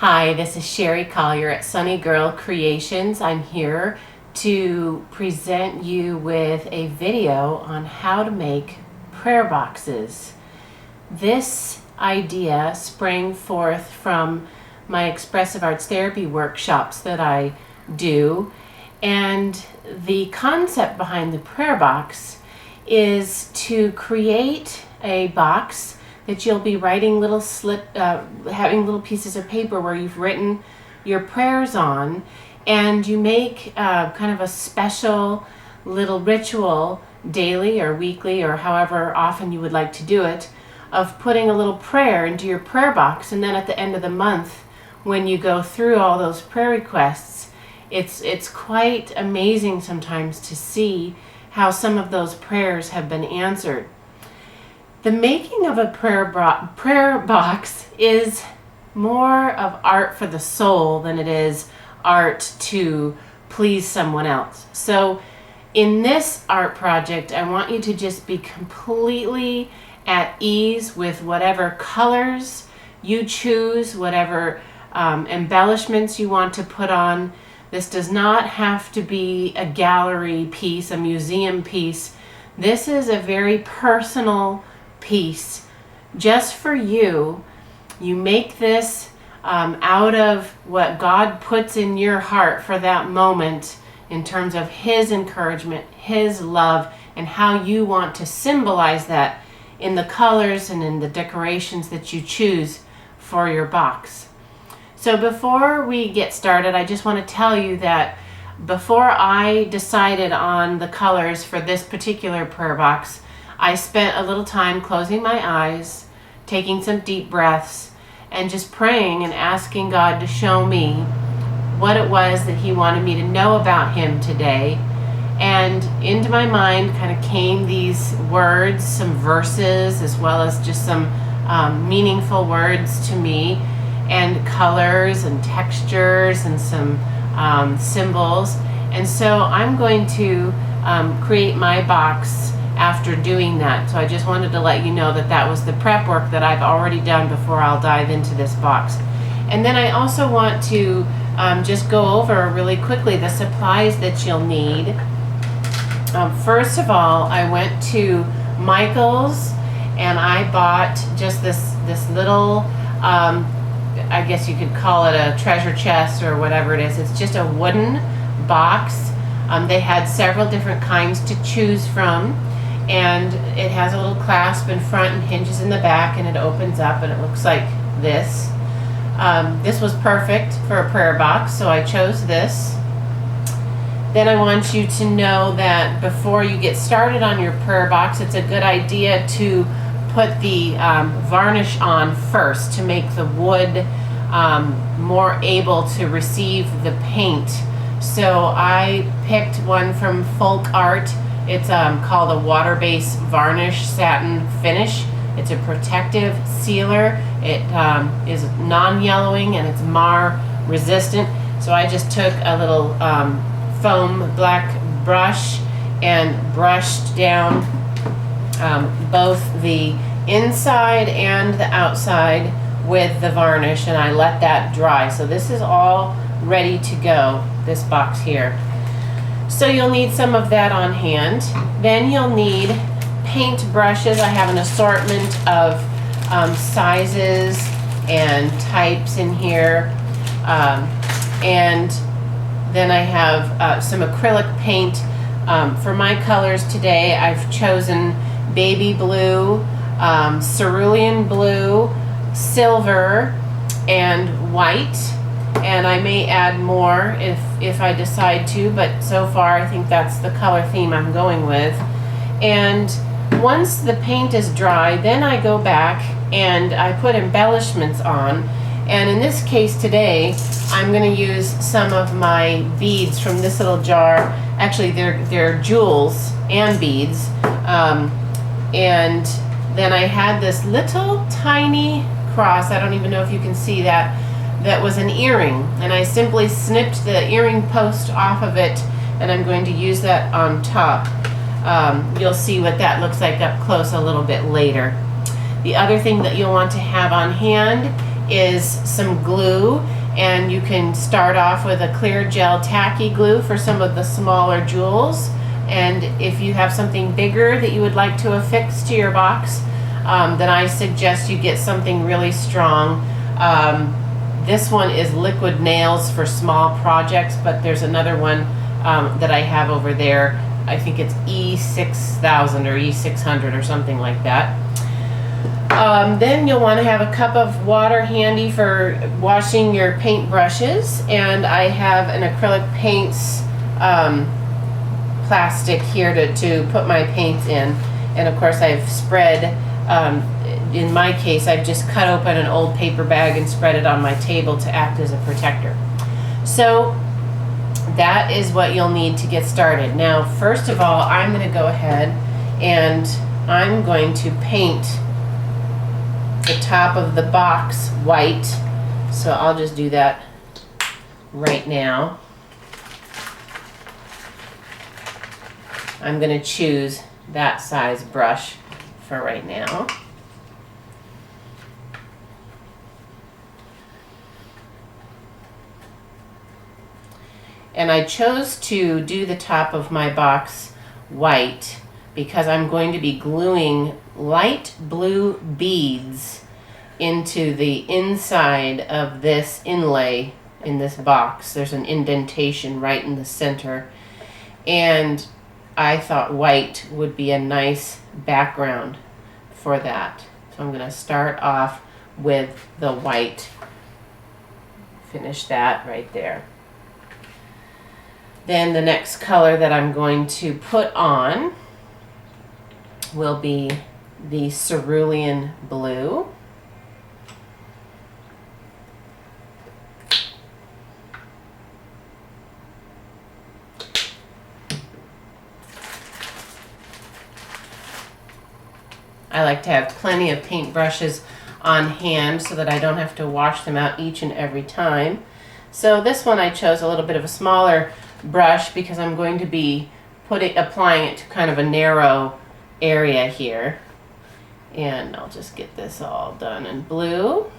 Hi, this is Sherry Collier at Sunny Girl Creations. I'm here to present you with a video on how to make prayer boxes. This idea sprang forth from my expressive arts therapy workshops that I do, and the concept behind the prayer box is to create a box that you'll be writing little having little pieces of paper where you've written your prayers on, and you make kind of a special little ritual daily or weekly or however often you would like to do it, of putting a little prayer into your prayer box. And then at the end of the month, when you go through all those prayer requests, it's quite amazing sometimes to see how some of those prayers have been answered. The making of a prayer box is more of art for the soul than it is art to please someone else. So in this art project, I want you to just be completely at ease with whatever colors you choose, whatever embellishments you want to put on. This does not have to be a gallery piece, a museum piece. This is a very personal piece just for you. You make this out of what God puts in your heart for that moment in terms of His encouragement, His love, and how you want to symbolize that in the colors and in the decorations that you choose for your box. So before we get started, I just want to tell you that before I decided on the colors for this particular prayer box, I spent a little time closing my eyes, taking some deep breaths, and just praying and asking God to show me what it was that He wanted me to know about Him today. And into my mind kind of came these words, some verses, as well as just some meaningful words to me, and colors and textures and some symbols. And so I'm going to create my box after doing that. So I just wanted to let you know that that was the prep work that I've already done before I'll dive into this box. And then I also want to just go over really quickly the supplies that you'll need. First of all, I went to Michael's and I bought just this little, I guess you could call it a treasure chest or whatever it is. It's just a wooden box. They had several different kinds to choose from. And it has a little clasp in front and hinges in the back, and it opens up and it looks like this. This was perfect for a prayer box, so I chose this. Then I want you to know that before you get started on your prayer box, it's a good idea to put the varnish on first to make the wood more able to receive the paint. So I picked one from Folk Art. It's called a water-based varnish satin finish. It's a protective sealer. It is non-yellowing and it's mar resistant. So I just took a little foam black brush and brushed down both the inside and the outside with the varnish, and I let that dry. So this is all ready to go, this box here. So you'll need some of that on hand. Then you'll need paint brushes. I have an assortment of sizes and types in here. And then I have some acrylic paint. For my colors today, I've chosen baby blue, cerulean blue, silver, and white. And I may add more if I decide to, but so far I think that's the color theme I'm going with. And once the paint is dry, then I go back and I put embellishments on. And in this case today, I'm going to use some of my beads from this little jar. Actually, they're jewels and beads. And then I had this little tiny cross. I don't even know if you can see that. That was an earring, and I simply snipped the earring post off of it, and I'm going to use that on top. You'll see what that looks like up close a little bit later. The other thing that you'll want to have on hand is some glue, and you can start off with a clear gel tacky glue for some of the smaller jewels. And if you have something bigger that you would like to affix to your box, then I suggest you get something really strong. This one is liquid nails for small projects, but there's another one that I have over there. I think it's E6000 or E600 or something like that. Then you'll want to have a cup of water handy for washing your paint brushes, and I have an acrylic paints plastic here to put my paints in. And of course I've spread, in my case I've just cut open an old paper bag and spread it on my table to act as a protector. So that is what you'll need to get started. Now first of all, I'm going to go ahead and I'm going to paint the top of the box white. So I'll just do that right now. I'm going to choose that size brush for right now. And I chose to do the top of my box white because I'm going to be gluing light blue beads into the inside of this inlay in this box. There's an indentation right in the center, and I thought white would be a nice background for that. So I'm going to start off with the white. Finish that right there. Then the next color that I'm going to put on will be the cerulean blue. I like to have plenty of paint brushes on hand so that I don't have to wash them out each and every time. So this one I chose a little bit of a smaller brush because I'm going to be applying it to kind of a narrow area here. And I'll just get this all done in blue.